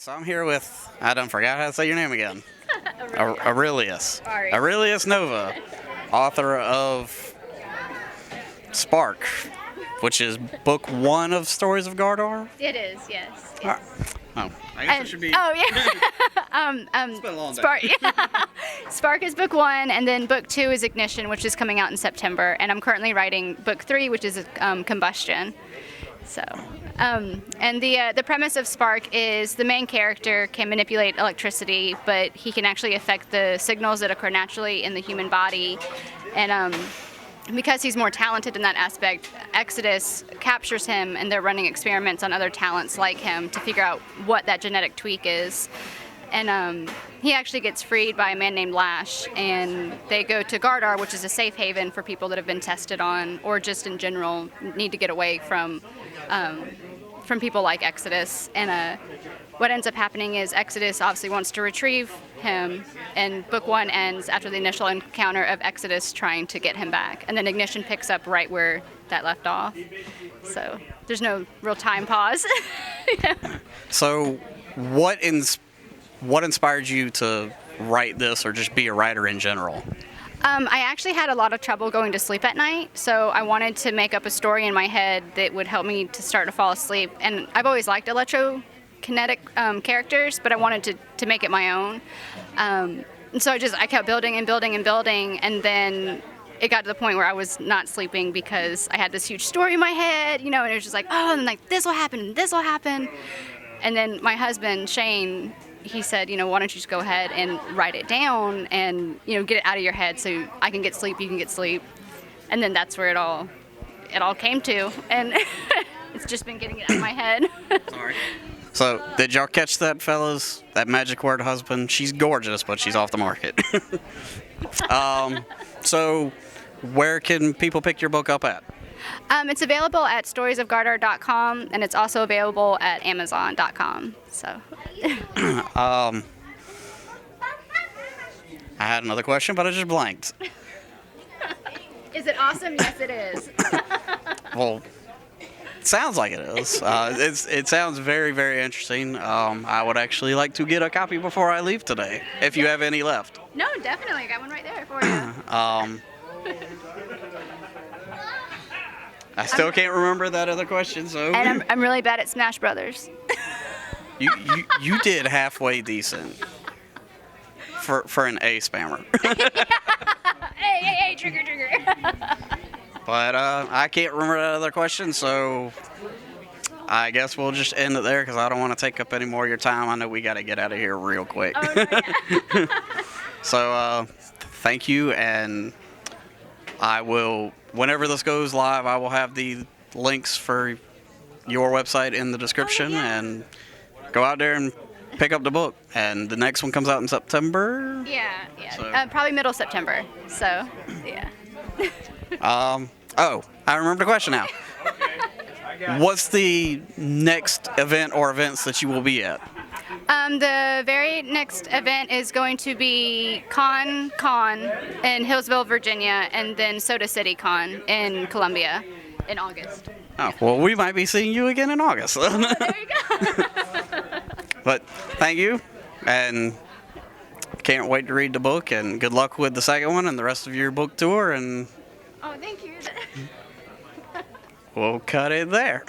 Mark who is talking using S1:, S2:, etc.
S1: So I'm here with, I done forgot how to say your name again. Arylias.
S2: Sorry.
S1: Arylias Nova, author of Spark, which is book 1 of Stories of Gardar.
S2: It is, yes.
S1: Oh, I guess it should be.
S2: Oh, yeah.
S1: It's been a long day.
S2: Spark, Spark is book 1, and then book 2 is Ignition, which is coming out in September. And I'm currently writing book 3, which is Combustion. So, and the premise of Spark is the main character can manipulate electricity, but he can actually affect the signals that occur naturally in the human body. And because he's more talented in that aspect, Exodus captures him, and they're running experiments on other talents like him to figure out what that genetic tweak is. And he actually gets freed by a man named Lash, and they go to Gardar, which is a safe haven for people that have been tested on, or just in general need to get away from people like Exodus. And what ends up happening is Exodus obviously wants to retrieve him, and book 1 ends after the initial encounter of Exodus trying to get him back, and then Ignition picks up right where that left off. So there's no real time pause. Yeah.
S1: So what inspired you to write this, or just be a writer in general?
S2: I actually had a lot of trouble going to sleep at night, so I wanted to make up a story in my head that would help me to start to fall asleep. And I've always liked electrokinetic characters, but I wanted to make it my own. And so I kept building and building and building, and then it got to the point where I was not sleeping because I had this huge story in my head, and it was just like, oh, and like this will happen, and this will happen. And then my husband, Shane, he said, why don't you just go ahead and write it down and, get it out of your head so I can get sleep, you can get sleep. And then that's where it all came to. And it's just been getting it out of my head.
S1: Sorry. So, did y'all catch that, fellas? That magic word, husband? She's gorgeous, but she's off the market. So, where can people pick your book up at?
S2: It's available at storiesofgardar.com, and it's also available at amazon.com. So.
S1: I had another question, but I just blanked.
S2: Is it awesome? Yes, it is.
S1: Well, it sounds like it is. It sounds very, very interesting. I would actually like to get a copy before I leave today, if you have any left.
S2: No, definitely. I got one right there for you.
S1: I still can't remember that other question, so.
S2: And I'm really bad at Smash Brothers.
S1: You did halfway decent for an A spammer.
S2: Hey, trigger.
S1: But I can't remember that other question, so I guess we'll just end it there because I don't want to take up any more of your time. I know we got to get out of here real quick.
S2: Oh, no, yeah.
S1: So thank you, and I will, whenever this goes live, I will have the links for your website in the description, and go out there and pick up the book. And the next one comes out in September?
S2: Yeah.
S1: So.
S2: Probably middle September, so, yeah.
S1: Oh, I remember the question now. What's the next event or events that you will be at?
S2: The very next event is going to be Con in Hillsville, Virginia, and then Soda City Con in Columbia in August.
S1: Oh, well, we might be seeing you again in August.
S2: There you go.
S1: But thank you, and can't wait to read the book, and good luck with the second one and the rest of your book tour, and
S2: Oh, thank you.
S1: we'll cut it there.